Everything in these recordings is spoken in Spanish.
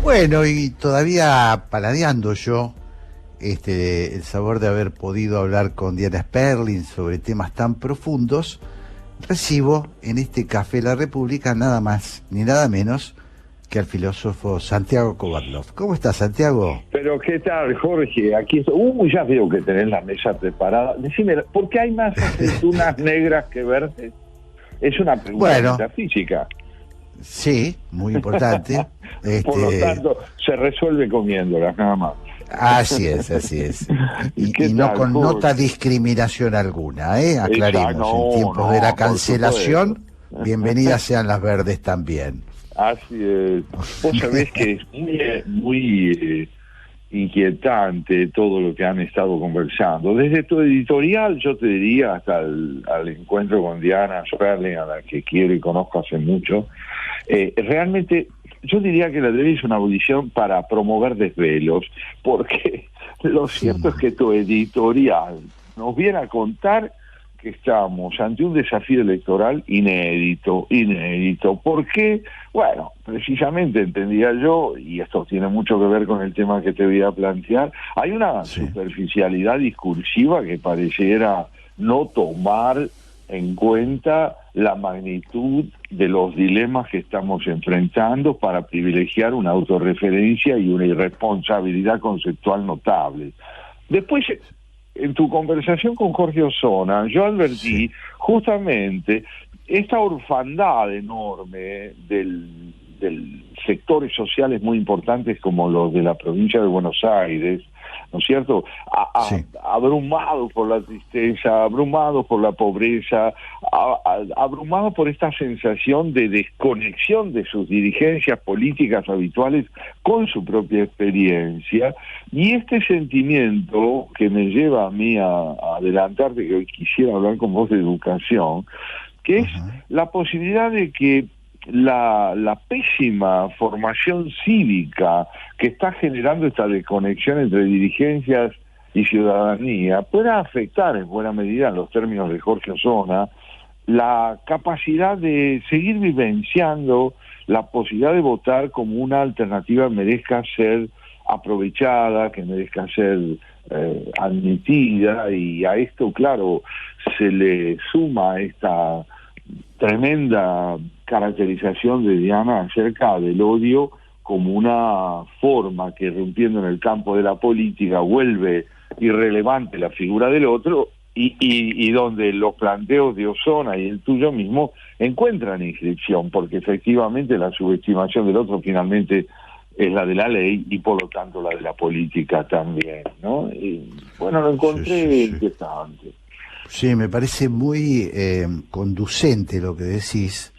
Bueno, y todavía paladeando yo el sabor de haber podido hablar con Diana Sperling sobre temas tan profundos, recibo en este Café La República nada más ni nada menos que al filósofo Santiago Kovadlov. ¿Cómo estás, Santiago? Pero ¿qué tal, Jorge? Aquí estoy. Ya veo que tenés la mesa preparada. Decime, ¿por qué hay más aceitunas negras que verdes? Es una pregunta metafísica. Sí, muy importante. Por lo tanto, se resuelve comiéndolas, nada más. Así es, así es. Y no con nota discriminación alguna, aclaremos. No, en tiempos de la cancelación, bienvenidas sean las verdes también. Así es. Vos sabés que es muy inquietante todo lo que han estado conversando. Desde tu editorial, yo te diría, hasta al encuentro con Diana Sperling, a la que quiero y conozco hace mucho, realmente yo diría que la ley es una audición para promover desvelos, porque lo cierto es que tu editorial nos viene a contar que estamos ante un desafío electoral inédito. ¿Por qué? Bueno, precisamente entendía yo, y esto tiene mucho que ver con el tema que te voy a plantear, hay una superficialidad discursiva que pareciera no tomar en cuenta la magnitud de los dilemas que estamos enfrentando para privilegiar una autorreferencia y una irresponsabilidad conceptual notable. Después, en tu conversación con Jorge Osona, yo advertí justamente esta orfandad enorme del sectores sociales muy importantes como los de la provincia de Buenos Aires, ¿no es cierto? Abrumados por la tristeza, abrumados por la pobreza, abrumados por esta sensación de desconexión de sus dirigencias políticas habituales con su propia experiencia, y este sentimiento que me lleva a mí a adelantarte que hoy quisiera hablar con vos de educación, que es la posibilidad de que la pésima formación cívica que está generando esta desconexión entre dirigencias y ciudadanía pueda afectar en buena medida, en los términos de Jorge Osona, la capacidad de seguir vivenciando la posibilidad de votar como una alternativa merezca ser aprovechada, que merezca ser admitida, y a esto, claro, se le suma esta tremenda caracterización de Diana acerca del odio como una forma que, rompiendo en el campo de la política, vuelve irrelevante la figura del otro, y donde los planteos de Osona y el tuyo mismo encuentran inscripción, porque efectivamente la subestimación del otro finalmente es la de la ley y por lo tanto la de la política también, ¿no? Y bueno, lo encontré inquietante. Sí, me parece muy conducente lo que decís,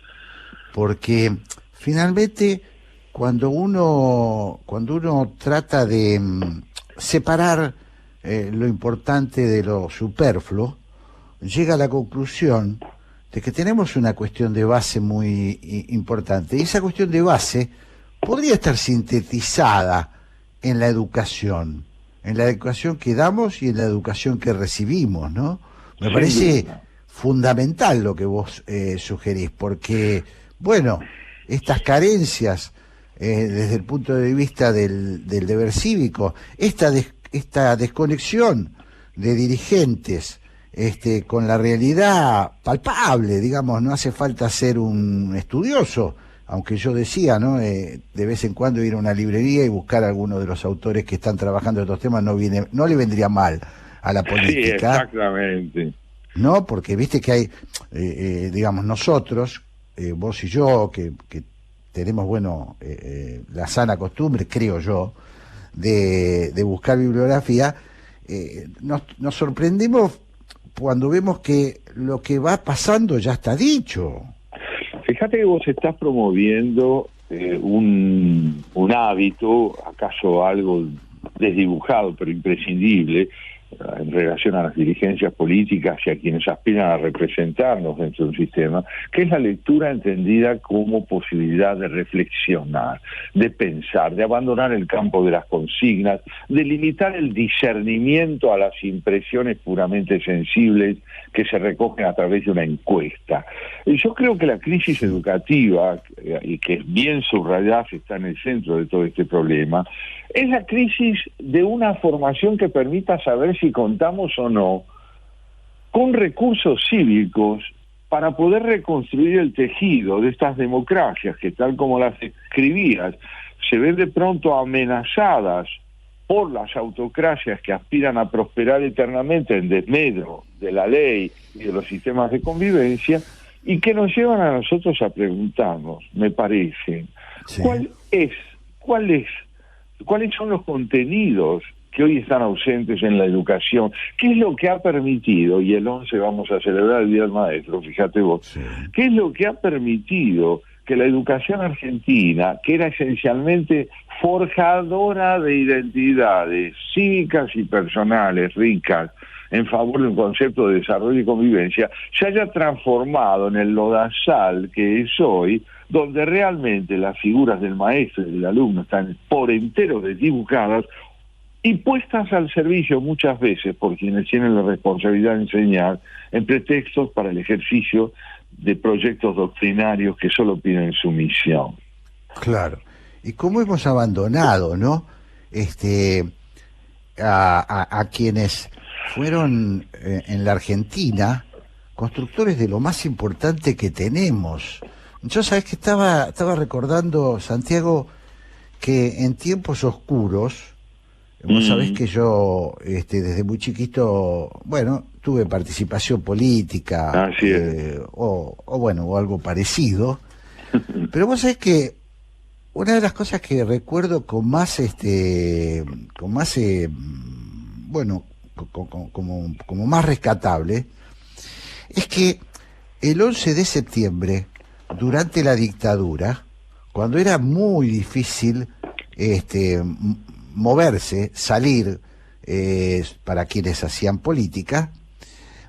porque finalmente cuando uno trata de separar lo importante de lo superfluo, llega a la conclusión de que tenemos una cuestión de base muy importante, y esa cuestión de base podría estar sintetizada en la educación que damos y en la educación que recibimos, ¿no? Me parece fundamental lo que vos sugerís, porque, bueno, estas carencias desde el punto de vista del deber cívico, esta desconexión de dirigentes con la realidad palpable, digamos, no hace falta ser un estudioso, aunque yo decía, ¿no? De vez en cuando ir a una librería y buscar a alguno de los autores que están trabajando estos temas no le vendría mal a la política. Sí, exactamente. No, porque viste que hay, digamos, nosotros, vos y yo, que tenemos, bueno, la sana costumbre, creo yo, de buscar bibliografía, nos sorprendemos cuando vemos que lo que va pasando ya está dicho. Fíjate que vos estás promoviendo un hábito, acaso algo desdibujado, pero imprescindible, en relación a las dirigencias políticas y a quienes aspiran a representarnos dentro de un sistema, que es la lectura entendida como posibilidad de reflexionar, de pensar, de abandonar el campo de las consignas, de limitar el discernimiento a las impresiones puramente sensibles que se recogen a través de una encuesta. Yo creo que la crisis educativa y que bien subrayada está en el centro de todo este problema, es la crisis de una formación que permita saber si contamos o no con recursos cívicos para poder reconstruir el tejido de estas democracias que, tal como las escribías, se ven de pronto amenazadas por las autocracias que aspiran a prosperar eternamente en desmedro de la ley y de los sistemas de convivencia, y que nos llevan a nosotros a preguntarnos, me parece, Sí. ¿cuáles son los contenidos que hoy están ausentes en la educación? ¿Qué es lo que ha permitido, y el 11 vamos a celebrar el Día del Maestro, fíjate vos, Sí. qué es lo que ha permitido que la educación argentina, que era esencialmente forjadora de identidades cívicas y personales ricas en favor de un concepto de desarrollo y convivencia, se haya transformado en el lodazal que es hoy, donde realmente las figuras del maestro y del alumno están por entero desdibujadas y puestas al servicio muchas veces por quienes tienen la responsabilidad de enseñar en pretextos para el ejercicio de proyectos doctrinarios que solo piden sumisión. Claro. Y cómo hemos abandonado, ¿no? A quienes fueron en la Argentina constructores de lo más importante que tenemos. Yo sabés que estaba recordando, Santiago, que en tiempos oscuros, vos sabés que yo desde muy chiquito, bueno, tuve participación política, Así es. o algo parecido, pero vos sabés que una de las cosas que recuerdo con más bueno, como más rescatable, es que el 11 de septiembre, durante la dictadura, cuando era muy difícil moverse, salir, para quienes hacían política,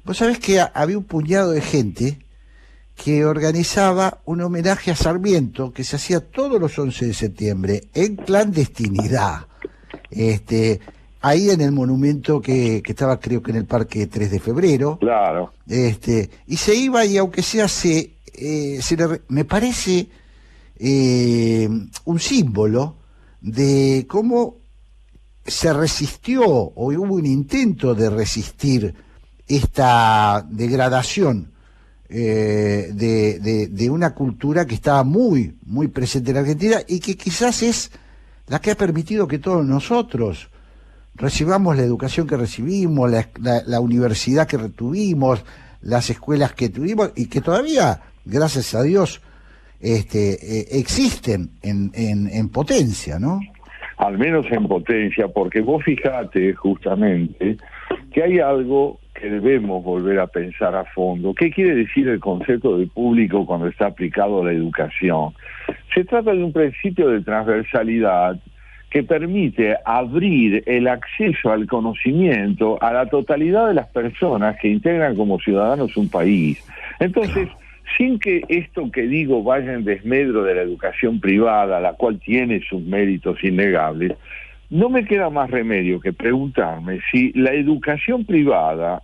vos sabés que había un puñado de gente que organizaba un homenaje a Sarmiento que se hacía todos los 11 de septiembre en clandestinidad, ahí en el monumento que estaba, creo que en el Parque 3 de Febrero. Claro. Y se iba, y aunque sea me parece un símbolo de cómo se resistió, o hubo un intento de resistir esta degradación de una cultura que estaba muy, muy presente en Argentina, y que quizás es la que ha permitido que todos nosotros recibamos la educación que recibimos, la universidad que tuvimos, las escuelas que tuvimos, y que todavía, gracias a Dios, existen en potencia, ¿no? Al menos en potencia, porque vos fijate justamente que hay algo que debemos volver a pensar a fondo. ¿Qué quiere decir el concepto de público cuando está aplicado a la educación? Se trata de un principio de transversalidad que permite abrir el acceso al conocimiento a la totalidad de las personas que integran como ciudadanos un país. Entonces, sin que esto que digo vaya en desmedro de la educación privada, la cual tiene sus méritos innegables, no me queda más remedio que preguntarme si la educación privada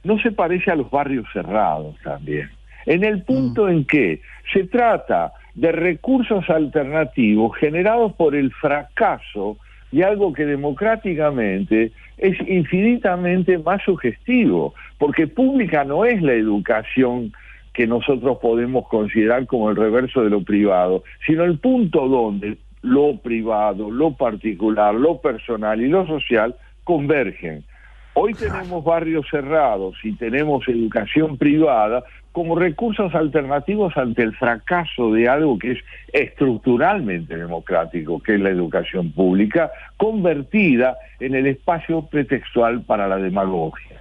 no se parece a los barrios cerrados también, en el punto en que se trata de recursos alternativos generados por el fracaso de algo que democráticamente es infinitamente más sugestivo, porque pública no es la educación que nosotros podemos considerar como el reverso de lo privado, sino el punto donde lo privado, lo particular, lo personal y lo social convergen. Hoy tenemos barrios cerrados y tenemos educación privada como recursos alternativos ante el fracaso de algo que es estructuralmente democrático, que es la educación pública, convertida en el espacio pretextual para la demagogia.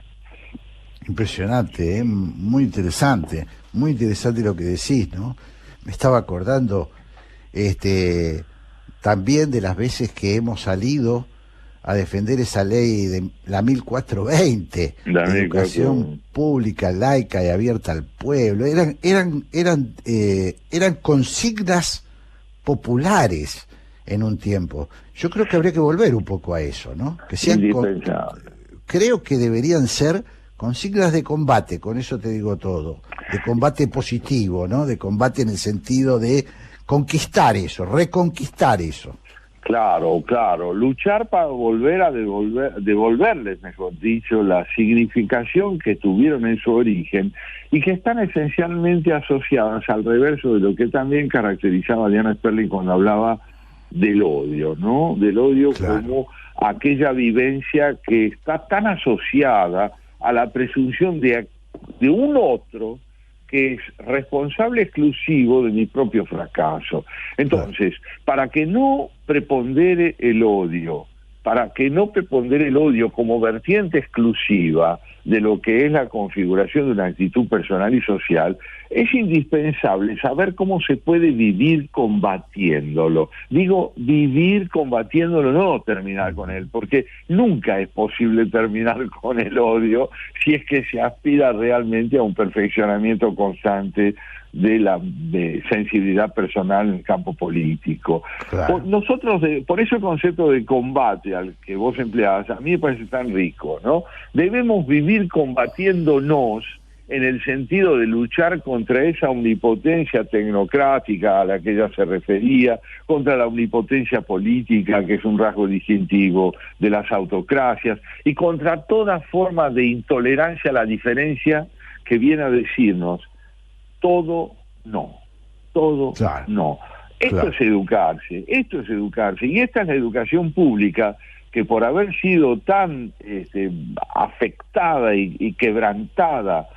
Impresionante, muy interesante lo que decís, ¿no? Me estaba acordando también de las veces que hemos salido a defender esa ley de la 1420, de educación pública, laica y abierta al pueblo. Eran consignas populares en un tiempo. Yo creo que habría que volver un poco a eso, ¿no? Que sean creo que deberían ser consignas de combate, con eso te digo todo, de combate positivo, ¿no? De combate en el sentido de conquistar eso, reconquistar eso. Claro, claro, luchar para volver a devolverles, mejor dicho, la significación que tuvieron en su origen y que están esencialmente asociadas al reverso de lo que también caracterizaba a Diana Sperling cuando hablaba del odio, ¿no? Del odio, claro, como aquella vivencia que está tan asociada a la presunción de un otro que es responsable exclusivo de mi propio fracaso. Entonces, para que no prepondere el odio, como vertiente exclusiva de lo que es la configuración de una actitud personal y social, es indispensable saber cómo se puede vivir combatiéndolo. Digo, vivir combatiéndolo, no terminar con él, porque nunca es posible terminar con el odio si es que se aspira realmente a un perfeccionamiento constante de la sensibilidad personal en el campo político. Claro. Por eso el concepto de combate al que vos empleabas, a mí me parece tan rico, ¿no? Debemos vivir combatiéndonos en el sentido de luchar contra esa omnipotencia tecnocrática a la que ella se refería, contra la omnipotencia política, que es un rasgo distintivo de las autocracias, y contra toda forma de intolerancia a la diferencia que viene a decirnos todo no, claro, no. Esto es educarse, y esta es la educación pública que por haber sido tan afectada y quebrantada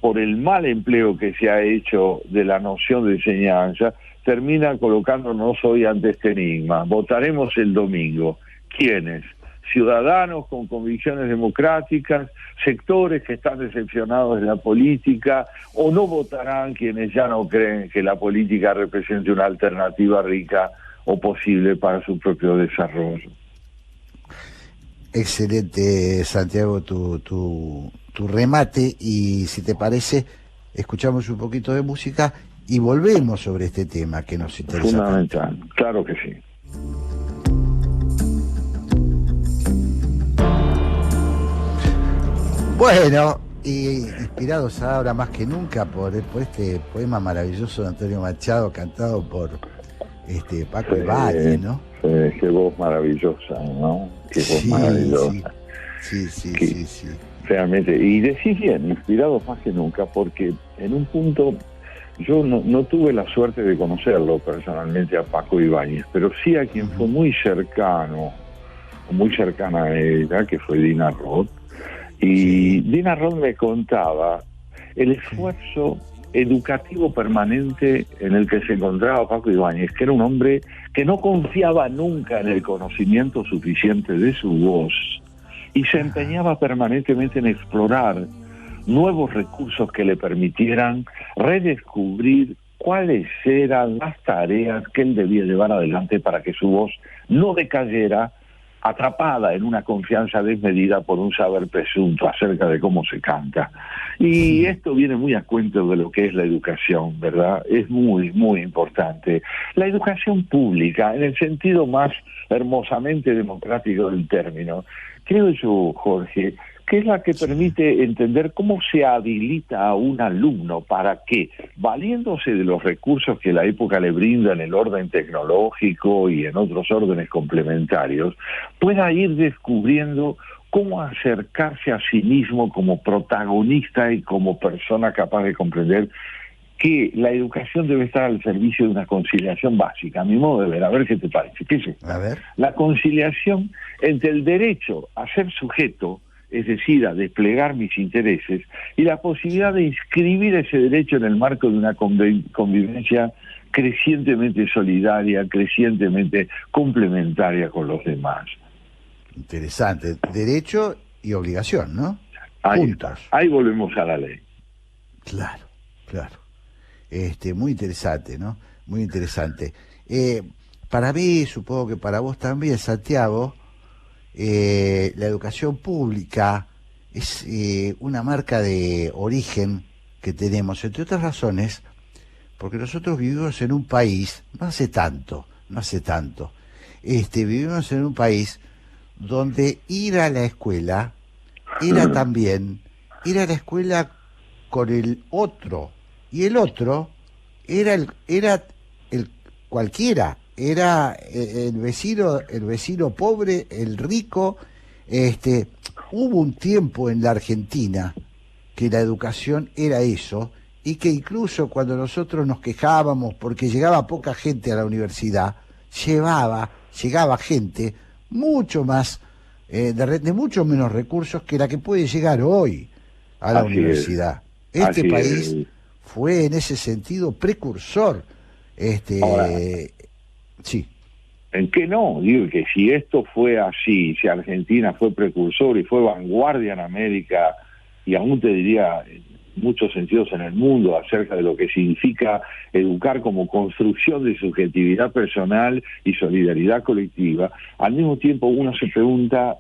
por el mal empleo que se ha hecho de la noción de enseñanza, termina colocándonos hoy ante este enigma. Votaremos el domingo. ¿Quiénes? Ciudadanos con convicciones democráticas, sectores que están decepcionados de la política, o no votarán quienes ya no creen que la política represente una alternativa rica o posible para su propio desarrollo. Excelente, Santiago, tu remate, y si te parece, escuchamos un poquito de música y volvemos sobre este tema que nos interesa. Fundamental, claro que sí. Bueno, y inspirados ahora más que nunca por este poema maravilloso de Antonio Machado, cantado por Paco Ibáñez, ¿no? Qué voz maravillosa, ¿no? Qué voz maravillosa. Sí. Realmente, y decís bien, inspirados más que nunca, porque en un punto yo no tuve la suerte de conocerlo personalmente a Paco Ibáñez, pero sí a quien fue muy cercana a ella, que fue Dina Roth. Y Dina Roth me contaba el esfuerzo educativo permanente en el que se encontraba Paco Ibáñez, que era un hombre que no confiaba nunca en el conocimiento suficiente de su voz y se empeñaba permanentemente en explorar nuevos recursos que le permitieran redescubrir cuáles eran las tareas que él debía llevar adelante para que su voz no decayera, atrapada en una confianza desmedida por un saber presunto acerca de cómo se canta. Y esto viene muy a cuento de lo que es la educación, ¿verdad? Es muy, muy importante. La educación pública, en el sentido más hermosamente democrático del término, creo yo, Jorge, que es la que permite entender cómo se habilita a un alumno para que, valiéndose de los recursos que la época le brinda en el orden tecnológico y en otros órdenes complementarios, pueda ir descubriendo cómo acercarse a sí mismo como protagonista y como persona capaz de comprender que la educación debe estar al servicio de una conciliación básica, a mi modo de ver. A ver qué te parece. ¿Qué es esto? A ver. La conciliación entre el derecho a ser sujeto, es decir, a desplegar mis intereses, y la posibilidad de inscribir ese derecho en el marco de una convivencia crecientemente solidaria, crecientemente complementaria con los demás. Interesante. Derecho y obligación, ¿no? Ahí volvemos a la ley. Claro. Muy interesante, ¿no? Muy interesante. Para mí, supongo que para vos también, Santiago, la educación pública es una marca de origen que tenemos, entre otras razones, porque nosotros vivimos en un país, no hace tanto, vivimos en un país donde ir a la escuela era también ir a la escuela con el otro, y el otro era el cualquiera, era el vecino pobre, el rico. Hubo un tiempo en la Argentina que la educación era eso, y que incluso cuando nosotros nos quejábamos porque llegaba poca gente a la universidad, llegaba gente mucho más, de mucho menos recursos que la que puede llegar hoy a la universidad. Este país fue en ese sentido precursor. Ahora, sí. ¿en qué no? Digo que si esto fue así, si Argentina fue precursor y fue vanguardia en América, y aún te diría en muchos sentidos en el mundo, acerca de lo que significa educar como construcción de subjetividad personal y solidaridad colectiva, al mismo tiempo uno se pregunta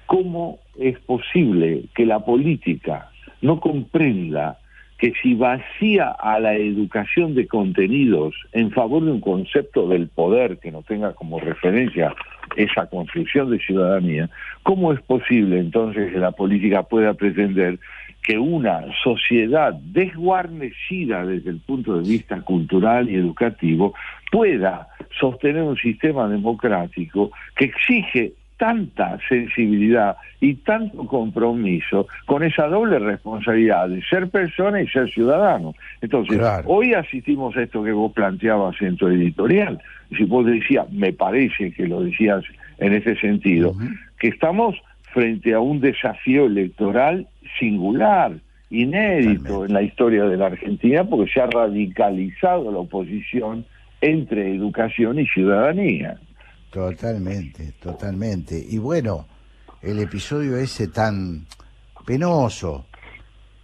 cómo es posible que la política no comprenda que si vacía a la educación de contenidos en favor de un concepto del poder que no tenga como referencia esa construcción de ciudadanía, ¿cómo es posible entonces que la política pueda pretender que una sociedad desguarnecida desde el punto de vista cultural y educativo pueda sostener un sistema democrático que exige tanta sensibilidad y tanto compromiso con esa doble responsabilidad de ser persona y ser ciudadano? Entonces, claro, hoy asistimos a esto que vos planteabas en tu editorial. Si vos decías, me parece que lo decías en ese sentido, que estamos frente a un desafío electoral singular, inédito en la historia de la Argentina, porque se ha radicalizado la oposición entre educación y ciudadanía. Totalmente. Y bueno, el episodio ese tan penoso,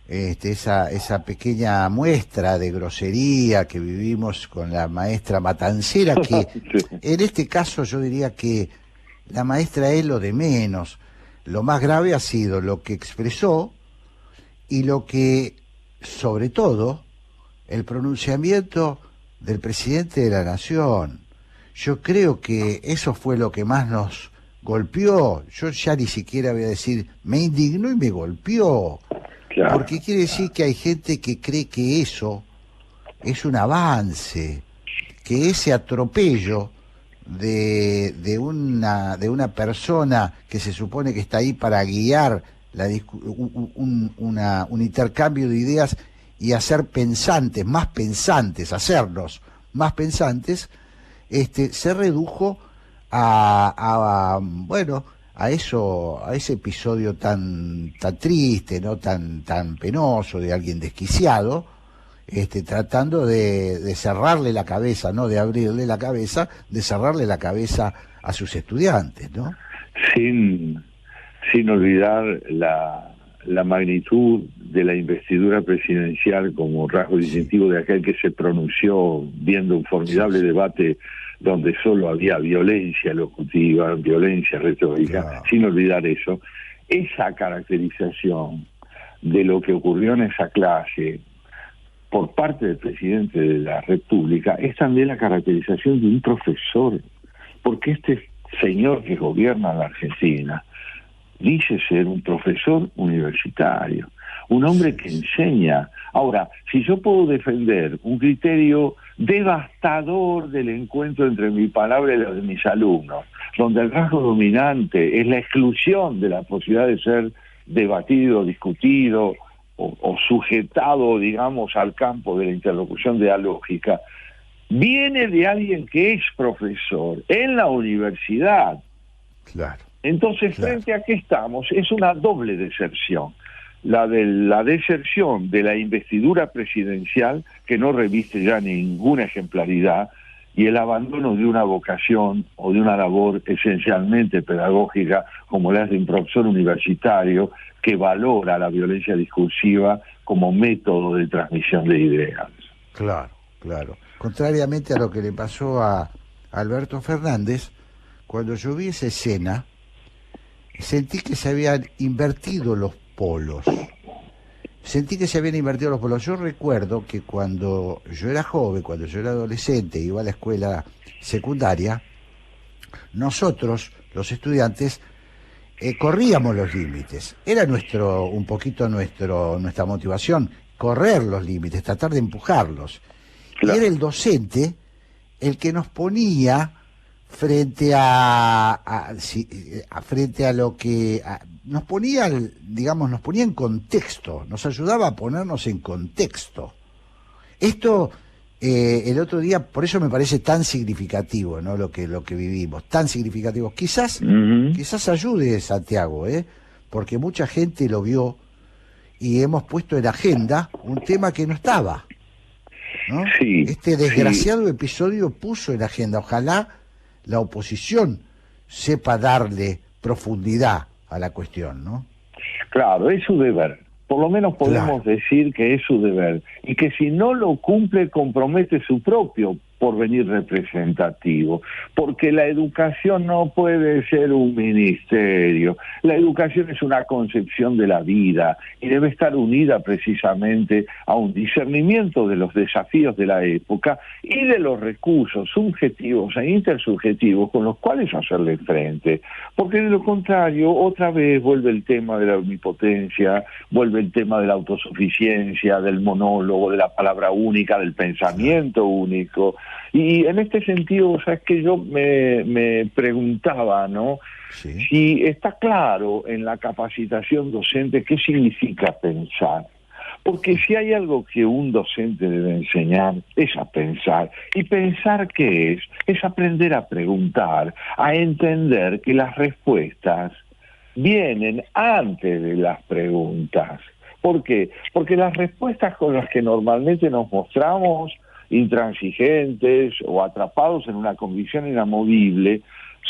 esa pequeña muestra de grosería que vivimos con la maestra matancera, que sí, en este caso yo diría que la maestra es lo de menos. Lo más grave ha sido lo que expresó y lo que, sobre todo, el pronunciamiento del presidente de la Nación. Yo creo que eso fue lo que más nos golpeó. Yo ya ni siquiera voy a decir, me indignó y me golpeó. Claro. Porque quiere decir que hay gente que cree que eso es un avance, que ese atropello de una persona que se supone que está ahí para guiar un intercambio de ideas y hacer pensantes, hacernos más pensantes, se redujo a ese episodio tan triste, no tan penoso, de alguien desquiciado, tratando de cerrarle la cabeza, no de abrirle la cabeza, de cerrarle la cabeza a sus estudiantes, ¿no? Sin olvidar la magnitud de la investidura presidencial como rasgo distintivo de aquel que se pronunció viendo un formidable debate donde solo había violencia locutiva, violencia retórica. Claro. Sin olvidar eso, esa caracterización de lo que ocurrió en esa clase por parte del presidente de la República es también la caracterización de un profesor, porque este señor que gobierna la Argentina dice ser un profesor universitario, un hombre que enseña. Ahora, si yo puedo defender un criterio devastador del encuentro entre mi palabra y la de mis alumnos, donde el rasgo dominante es la exclusión de la posibilidad de ser debatido, discutido o sujetado, digamos, al campo de la interlocución dialógica, viene de alguien que es profesor en la universidad. Claro. Entonces, frente a qué estamos, es una doble deserción. La deserción de la investidura presidencial, que no reviste ya ninguna ejemplaridad, y el abandono de una vocación o de una labor esencialmente pedagógica, como la de un profesor universitario que valora la violencia discursiva como método de transmisión de ideas. Claro. Contrariamente a lo que le pasó a Alberto Fernández, cuando yo vi esa escena, sentí que se habían invertido los polos. Yo recuerdo que cuando yo era joven, cuando yo era adolescente, iba a la escuela secundaria, nosotros, los estudiantes, corríamos los límites. Era un poquito nuestra motivación, correr los límites, tratar de empujarlos. Claro. Y era el docente el que nos ponía frente a frente a lo que nos ponía, digamos, nos ponía en contexto, nos ayudaba a ponernos en contexto. Esto el otro día, por eso me parece tan significativo, ¿no? Lo que vivimos, tan significativo. Quizás ayude, Santiago, porque mucha gente lo vio y hemos puesto en agenda un tema que no estaba, ¿no? Sí, Este desgraciado episodio puso en agenda. Ojalá la oposición sepa darle profundidad a la cuestión, ¿no? claro, es su deber. Por lo menos podemos decir que es su deber. Y que si no lo cumple, compromete su propio porvenir representativo. Porque la educación no puede ser un ministerio. La educación es una concepción de la vida y debe estar unida precisamente a un discernimiento de los desafíos de la época y de los recursos subjetivos e intersubjetivos con los cuales hacerle frente. Porque de lo contrario, otra vez vuelve el tema de la omnipotencia, vuelve el tema de la autosuficiencia, del monólogo, de la palabra única, del pensamiento único. Y en este sentido, sabes que yo me preguntaba, ¿no? Sí. Si está claro en la capacitación docente qué significa pensar. Porque si hay algo que un docente debe enseñar es a pensar. ¿Y pensar qué es? Es aprender a preguntar, a entender que las respuestas vienen antes de las preguntas. ¿Por qué? Porque las respuestas con las que normalmente nos mostramos intransigentes o atrapados en una convicción inamovible,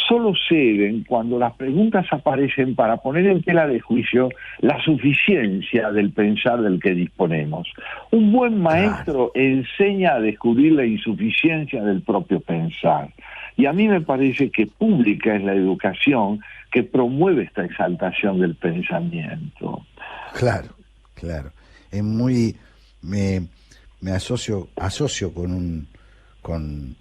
solo ceden cuando las preguntas aparecen para poner en tela de juicio la suficiencia del pensar del que disponemos. Un buen maestro enseña a descubrir la insuficiencia del propio pensar. Y a mí me parece que pública es la educación que promueve esta exaltación del pensamiento. Claro. Es muy... Me asocio con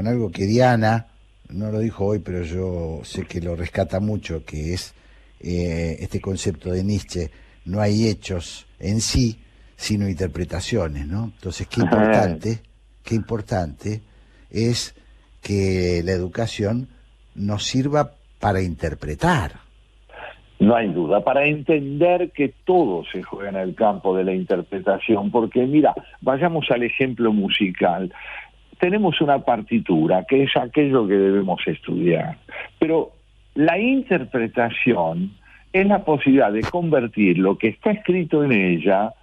algo que Diana no lo dijo hoy, pero yo sé que lo rescata mucho, que es este concepto de Nietzsche: no hay hechos en sí, sino interpretaciones, ¿no? Entonces, qué importante es que la educación nos sirva para interpretar. No hay duda, para entender que todo se juega en el campo de la interpretación, porque mira, vayamos al ejemplo musical. Tenemos una partitura, que es aquello que debemos estudiar, pero la interpretación es la posibilidad de convertir lo que está escrito en ella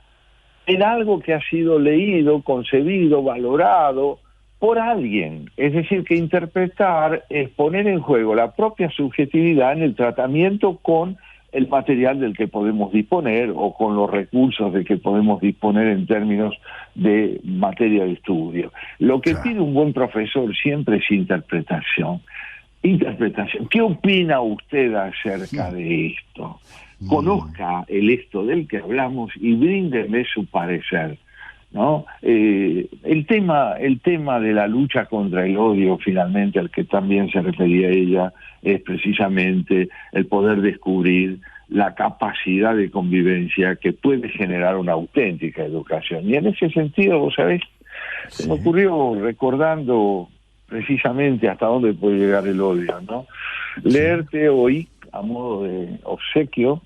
en algo que ha sido leído, concebido, valorado por alguien. Es decir, que interpretar es poner en juego la propia subjetividad en el tratamiento con el material del que podemos disponer o con los recursos de que podemos disponer en términos de materia de estudio. Lo que pide un buen profesor siempre es interpretación. Interpretación. ¿Qué opina usted acerca de esto? Conozca el esto del que hablamos y bríndeme su parecer, ¿no? El tema de la lucha contra el odio, finalmente, al que también se refería ella, es precisamente el poder descubrir la capacidad de convivencia que puede generar una auténtica educación. Y en ese sentido, vos sabés, se me ocurrió, recordando precisamente hasta dónde puede llegar el odio, ¿no? Leerte hoy, a modo de obsequio,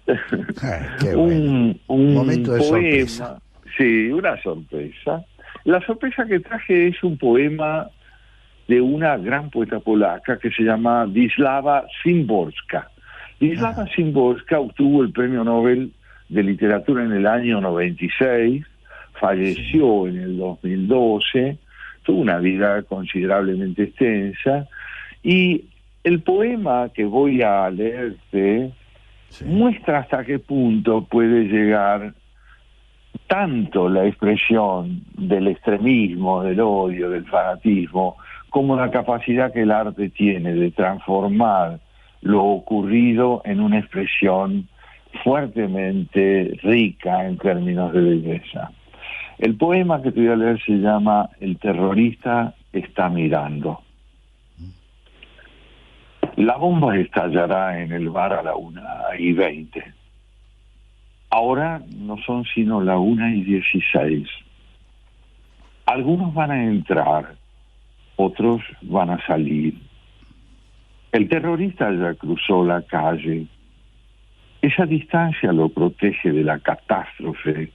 un momento de poema. sorpresa. Sí, una sorpresa. La sorpresa que traje es un poema de una gran poeta polaca que se llama Wisława Szymborska. Wisława Szymborska obtuvo el Premio Nobel de Literatura en el año 96, falleció en el 2012, tuvo una vida considerablemente extensa, y el poema que voy a leerte muestra hasta qué punto puede llegar tanto la expresión del extremismo, del odio, del fanatismo, como la capacidad que el arte tiene de transformar lo ocurrido en una expresión fuertemente rica en términos de belleza. El poema que te voy a leer se llama El terrorista está mirando. La bomba estallará en el bar a la 1:20. Ahora no son sino la 1:16. Algunos van a entrar, otros van a salir. El terrorista ya cruzó la calle. Esa distancia lo protege de la catástrofe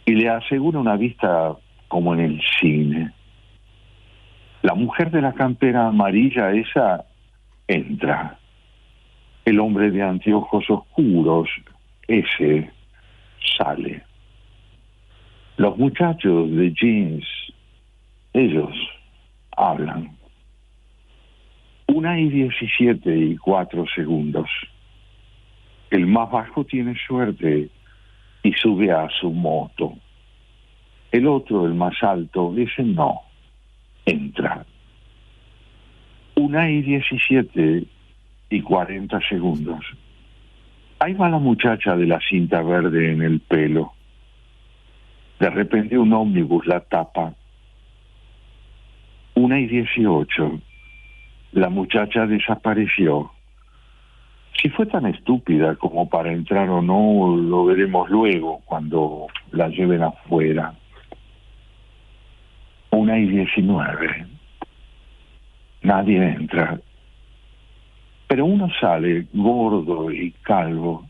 y le asegura una vista como en el cine. La mujer de la campera amarilla, esa entra. El hombre de anteojos oscuros, ese sale. Los muchachos de jeans, ellos hablan. 1:17:04. El más bajo tiene suerte y sube a su moto. El otro, el más alto, ese no. Entra. 1:17:40. Ahí va la muchacha de la cinta verde en el pelo. De repente un ómnibus la tapa. 1:18. La muchacha desapareció. Si fue tan estúpida como para entrar o no, lo veremos luego cuando la lleven afuera. 1:19. Nadie entra. Pero uno sale gordo y calvo.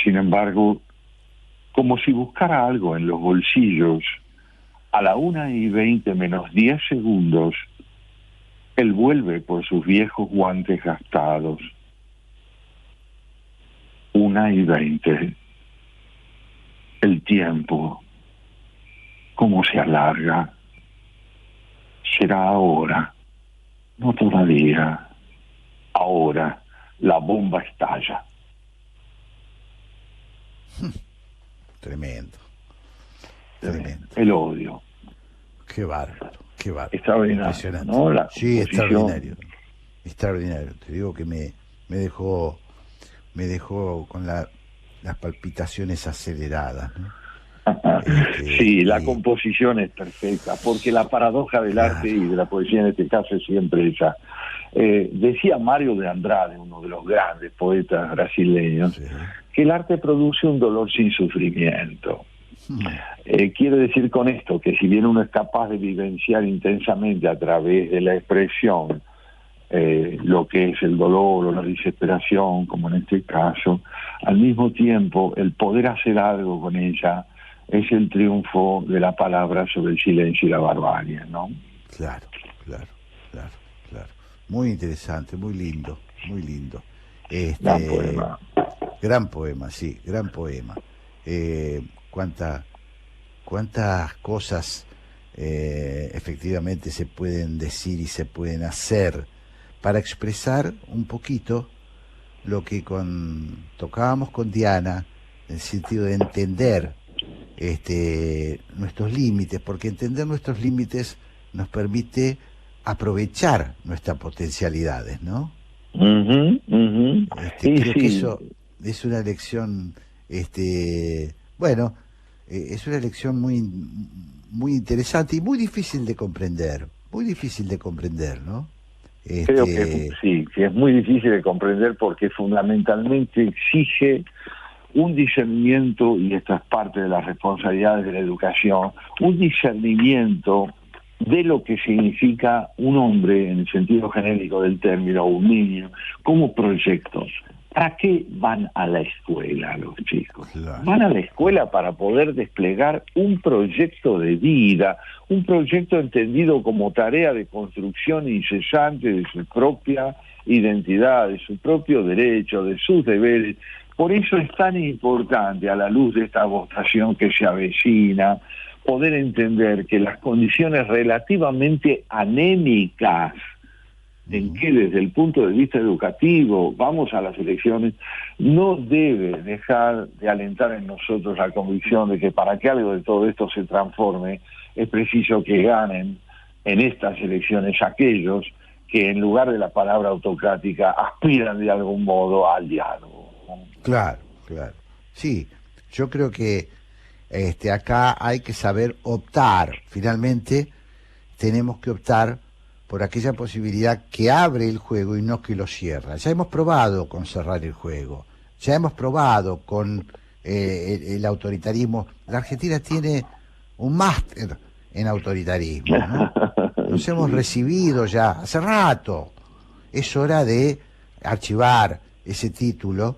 Sin embargo, como si buscara algo en los bolsillos, a la 1:20:10, él vuelve por sus viejos guantes gastados. 1:20. El tiempo, cómo se alarga. Será ahora, no todavía. Ahora la bomba estalla. Tremendo. Tremendo. El odio. Qué bárbaro, qué bárbaro. Extraordinario, Impresionante. ¿no? Sí, extraordinario. Extraordinario. Te digo que me dejó con las palpitaciones aceleradas, ¿no? Sí, la composición es perfecta, porque la paradoja del arte y de la poesía en este caso es siempre esa. Decía Mario de Andrade, uno de los grandes poetas brasileños, sí, que el arte produce un dolor sin sufrimiento. Quiero decir con esto que si bien uno es capaz de vivenciar intensamente a través de la expresión lo que es el dolor o la desesperación, como en este caso, al mismo tiempo el poder hacer algo con ella es el triunfo de la palabra sobre el silencio y la barbarie, ¿no? Claro. Muy interesante, muy lindo, muy lindo. Gran poema. Gran poema, sí, gran poema. Cuántas cosas efectivamente se pueden decir y se pueden hacer para expresar un poquito lo que tocábamos con Diana, en el sentido de entender nuestros límites, porque entender nuestros límites nos permite aprovechar nuestras potencialidades, ¿no? Creo que eso es una lección, es una lección muy interesante y muy difícil de comprender, ¿no? Creo que sí, que es muy difícil de comprender porque fundamentalmente exige un discernimiento, y esta es parte de las responsabilidades de la educación, un discernimiento de lo que significa un hombre en el sentido genérico del término, o un niño, como proyectos. ¿Para qué van a la escuela los chicos? Claro. Van a la escuela para poder desplegar un proyecto de vida, un proyecto entendido como tarea de construcción incesante de su propia identidad, de su propio derecho, de sus deberes. Por eso es tan importante, a la luz de esta votación que se avecina, poder entender que las condiciones relativamente anémicas en que desde el punto de vista educativo vamos a las elecciones, no debe dejar de alentar en nosotros la convicción de que para que algo de todo esto se transforme, es preciso que ganen en estas elecciones aquellos que en lugar de la palabra autocrática aspiran de algún modo al diálogo. Claro. Sí, yo creo que acá hay que saber optar. Finalmente tenemos que optar por aquella posibilidad que abre el juego y no que lo cierra. Ya hemos probado con cerrar el juego, ya hemos probado con el autoritarismo. La Argentina tiene un máster en autoritarismo, ¿no? Los hemos recibido ya hace rato. Es hora de archivar ese título,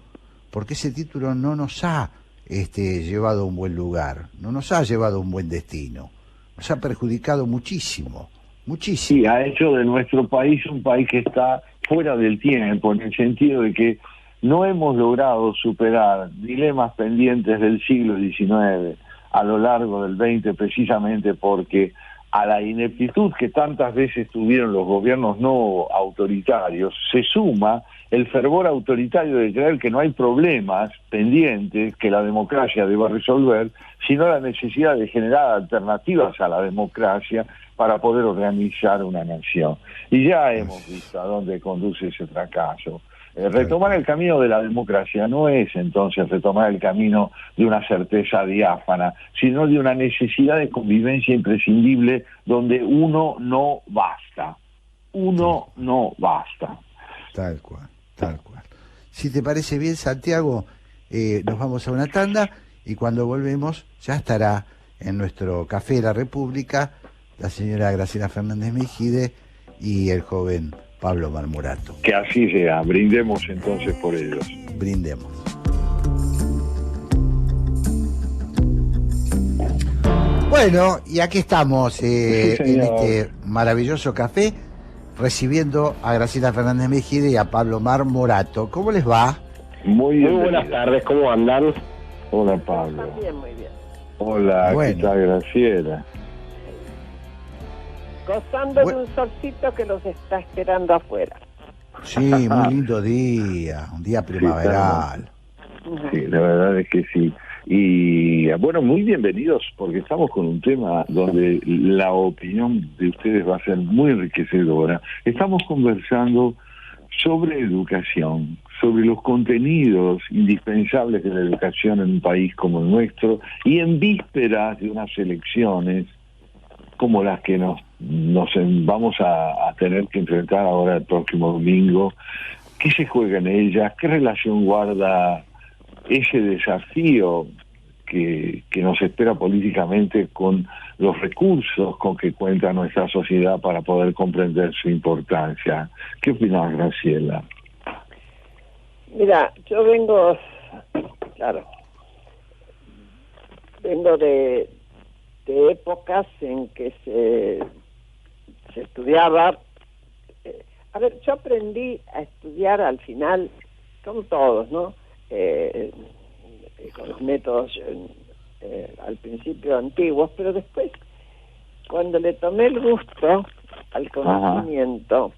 porque ese título no nos ha llevado a un buen lugar, no nos ha llevado a un buen destino. Nos ha perjudicado muchísimo, muchísimo. Sí, ha hecho de nuestro país un país que está fuera del tiempo, en el sentido de que no hemos logrado superar dilemas pendientes del siglo XIX a lo largo del XX, precisamente porque a la ineptitud que tantas veces tuvieron los gobiernos no autoritarios se suma el fervor autoritario de creer que no hay problemas pendientes que la democracia deba resolver, sino la necesidad de generar alternativas a la democracia para poder organizar una nación. Y ya hemos visto a dónde conduce ese fracaso. Retomar el camino de la democracia no es entonces retomar el camino de una certeza diáfana, sino de una necesidad de convivencia imprescindible donde uno no basta. Uno no basta. Tal cual, tal cual. Si te parece bien, Santiago, nos vamos a una tanda y cuando volvemos ya estará en nuestro Café de la República la señora Graciela Fernández Mejide y el joven Pablo Marmorato. Que así sea, brindemos entonces por ellos. Brindemos. Bueno, y aquí estamos en este maravilloso café, recibiendo a Graciela Fernández Mejide y a Pablo Marmorato. ¿Cómo les va? Muy buenas tardes, ¿cómo andan? Hola, Pablo. También muy bien. Hola, Bueno. ¿qué tal, Graciela? Gozando de un solcito que los está esperando afuera. Sí, muy lindo día, un día primaveral. Sí, la verdad es que sí. Y bueno, muy bienvenidos porque estamos con un tema donde la opinión de ustedes va a ser muy enriquecedora. Estamos conversando sobre educación, sobre los contenidos indispensables de la educación en un país como el nuestro y en vísperas de unas elecciones como las que nos vamos a tener que enfrentar ahora el próximo domingo. ¿Qué se juega en ellas? ¿Qué relación guarda ese desafío que nos espera políticamente con los recursos con que cuenta nuestra sociedad para poder comprender su importancia? ¿Qué opinas, Graciela? Mira, yo vengo de épocas en que se estudiaba. A ver, yo aprendí a estudiar al final, como todos, ¿no? Con los métodos al principio antiguos, pero después, cuando le tomé el gusto al conocimiento,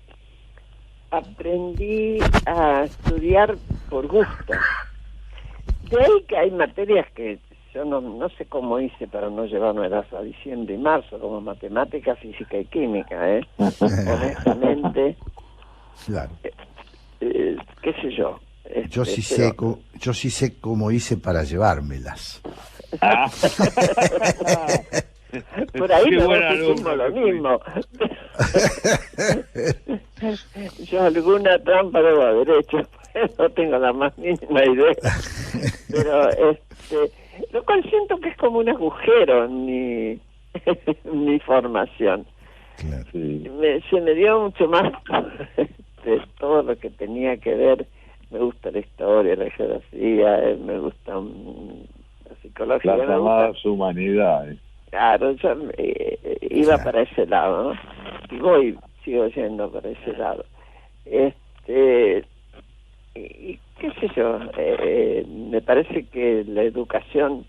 aprendí a estudiar por gusto. De ahí que hay materias que yo no sé cómo hice para no llevarme a diciembre y marzo, como matemática, física y química, honestamente. Claro. Qué sé yo. Yo sí sé cómo hice para llevármelas. Por ahí Qué no buena hicimos lo alumna, mismo. Yo alguna trampa debo haber hecho, no tengo la más mínima idea. Pero lo cual siento que es como un agujero en mi formación. Claro. Sí. Se me dio mucho más de todo lo que tenía que ver. Me gusta la historia, la geografía, me gusta la psicología. Las llamadas humanidades. Claro, yo iba para ese lado, ¿no? Y sigo yendo para ese lado. Y qué sé yo, me parece que la educación,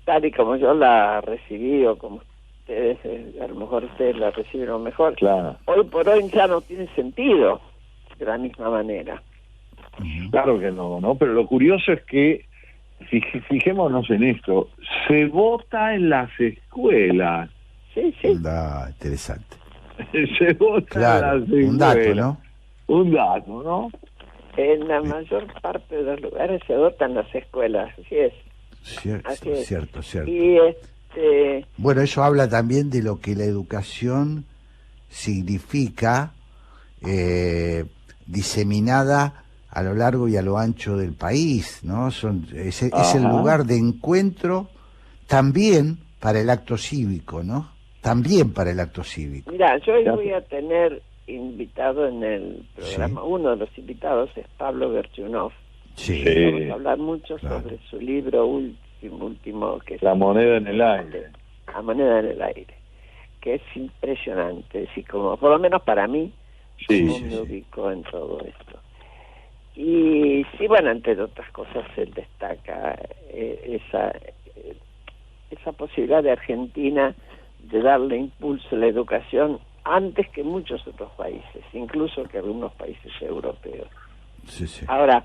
tal y como yo la recibí, o como ustedes, a lo mejor ustedes la recibieron mejor, Claro. hoy por hoy ya no tiene sentido de la misma manera. Claro que no, pero lo curioso es que, fijémonos en esto, se vota en las escuelas. Sí. Interesante. Se vota Claro, en las escuelas. un dato, ¿no? Un dato, ¿no? En la mayor parte de los lugares se votan las escuelas, así es. Así es. Cierto. Y Bueno, eso habla también de lo que la educación significa diseminada a lo largo y a lo ancho del país, ¿no? Es el lugar de encuentro también para el acto cívico, ¿no? también para el acto cívico. Mira, yo hoy voy a tener invitado en el programa, uno de los invitados es Pablo Gerchunov. Sí. Vamos a hablar mucho Claro. sobre su libro último que es La moneda en el aire. La moneda en el aire, que es impresionante, así como, por lo menos para mí, Sí, cómo sí, me sí. ubicó en todo esto. Y sí, bueno, entre otras cosas, él destaca esa posibilidad de Argentina de darle impulso a la educación antes que muchos otros países, incluso que algunos países europeos. Sí, sí. Ahora,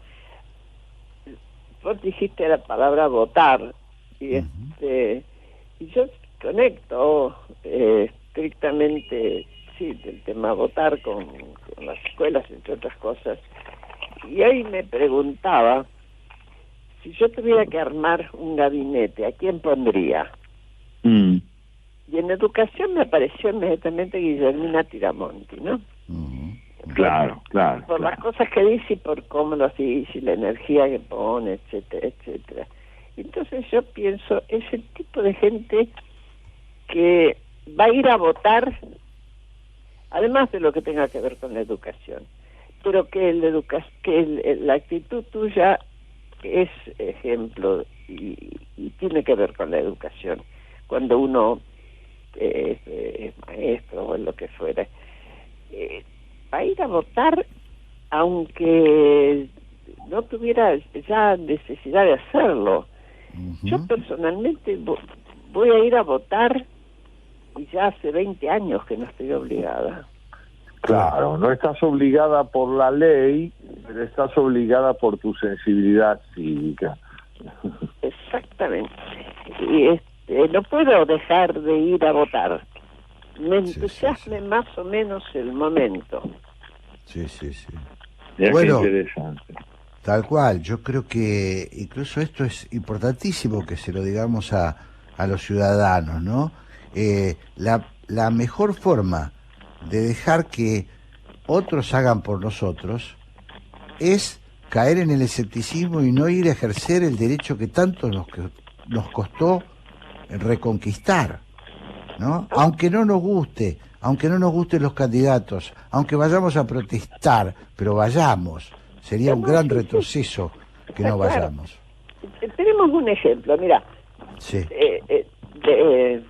vos dijiste la palabra votar, y y yo conecto estrictamente, sí, del tema votar con las escuelas, entre otras cosas. Y hoy me preguntaba, si yo tuviera que armar un gabinete, ¿a quién pondría? Mm. Y en educación me apareció inmediatamente Guillermina Tiramonti, ¿no? Claro, claro. Por las claro. cosas que dice y por cómo lo dice, y la energía que pone, etcétera, etcétera. Entonces yo pienso, es el tipo de gente que va a ir a votar, además de lo que tenga que ver con la educación, pero que la actitud tuya es ejemplo y tiene que ver con la educación. Cuando uno es maestro o lo que fuera, va a ir a votar aunque no tuviera ya necesidad de hacerlo. Yo personalmente voy a ir a votar y ya hace 20 años que no estoy obligada. Claro, no estás obligada por la ley, pero estás obligada por tu sensibilidad cívica. Exactamente. Y no puedo dejar de ir a votar. Me Sí, entusiasme sí, sí. más o menos el momento. Sí, sí, sí. Mira Bueno. qué interesante. Tal cual, yo creo que incluso esto es importantísimo que se lo digamos a los ciudadanos, ¿no? La mejor forma de dejar que otros hagan por nosotros es caer en el escepticismo y no ir a ejercer el derecho que tanto nos costó reconquistar, ¿no? Aunque no nos guste, aunque no nos gusten los candidatos, aunque vayamos a protestar, pero vayamos. Sería un gran retroceso que no Claro. vayamos. Tenemos un ejemplo, mira, Sí, de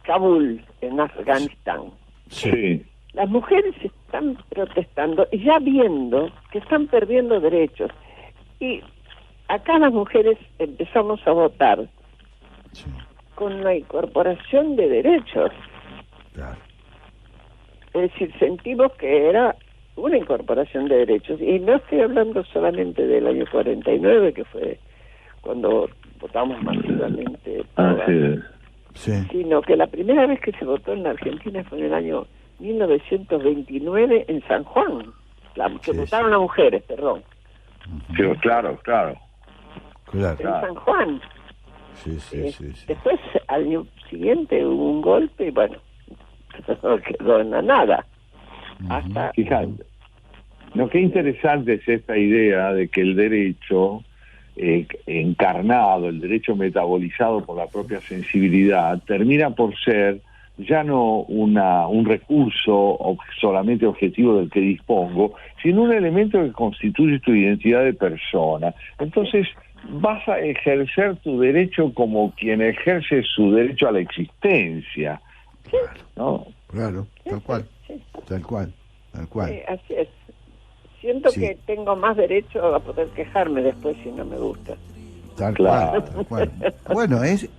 Kabul, en Afganistán. sí, Sí, Las mujeres están protestando y ya viendo que están perdiendo derechos. Y acá las mujeres empezamos a votar sí, con la incorporación de derechos. claro. Es decir, sentimos que era una incorporación de derechos. Y no estoy hablando solamente del año 49, que fue cuando votamos masivamente todas, así es. Sí, sino que la primera vez que se votó en la Argentina fue en el año 1929 en San Juan. Que Sí, votaron las mujeres, perdón. Sí, claro, claro. claro. En San Juan. Sí, sí, sí, sí. Después, al año siguiente, hubo un golpe y bueno, quedó en la nada. Hasta Fíjate. Lo que interesante es esta idea de que el derecho encarnado, el derecho metabolizado por la propia sensibilidad, termina por ser ya no un recurso solamente objetivo del que dispongo, sino un elemento que constituye tu identidad de persona. Entonces, vas a ejercer tu derecho como quien ejerce su derecho a la existencia, ¿no? Claro, tal cual, tal cual, tal cual. así es. Siento Sí. que tengo más derecho a poder quejarme después si no me gusta. Tal Claro. cual, tal cual. Bueno, es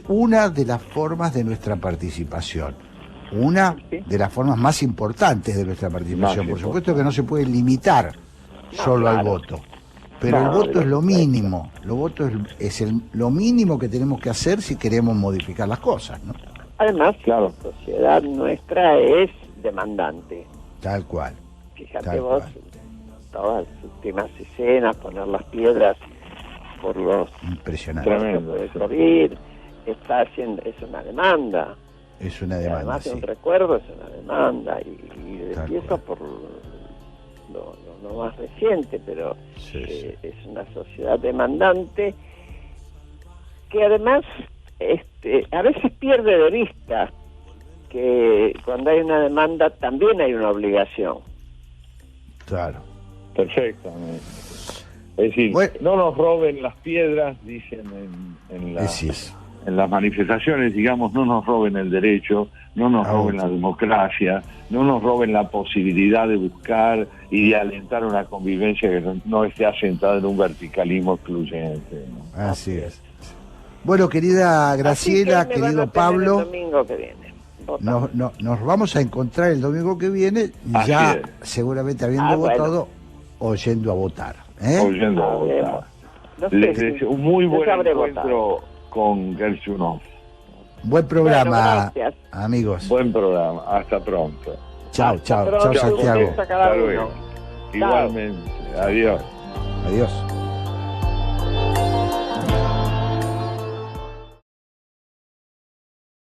una de las formas de nuestra participación. Una Sí. de las formas más importantes de nuestra participación. Más Por supuesto que no se puede limitar solo al claro. voto. Pero el No, voto es lo perfecto. mínimo. Lo voto es lo mínimo que tenemos que hacer si queremos modificar las cosas, ¿no? Además, Claro. la sociedad nuestra es demandante. Tal cual. Fíjate Tal vos, cual. todas las últimas escenas, poner las piedras por los Impresionante. Tremendo. de COVID, está haciendo, es una demanda. Es una demanda, Además de sí. un recuerdo, es una demanda. Y Tal empiezo cual. por lo más reciente, pero Sí, sí. es una sociedad demandante que además a veces pierde de vista que cuando hay una demanda también hay una obligación. Claro. Perfectamente. Es decir, Bueno. no nos roben las piedras, dicen Así es. en las manifestaciones, digamos, no nos roben el derecho, no nos Ah, roben bueno. la democracia, no nos roben la posibilidad de buscar y de alentar una convivencia que no esté asentada en un verticalismo excluyente, ¿no? Así es. Bueno, querida Graciela, Así que me van querido a tener Pablo, el domingo que viene. votando. nos vamos a encontrar el domingo que viene, Así ya es. seguramente habiendo Bueno. votado o yendo a votar. ¿eh? Oyendo a Habremos. votar. No sé Les si- deseo un muy yo buen sabré encuentro con Gershunov. Buen programa, gracias. amigos. Buen programa. Hasta pronto. Chao, Hasta chao, pronto, chao un Santiago. beso a cada Hasta uno. luego. Igualmente. Adiós. Adiós.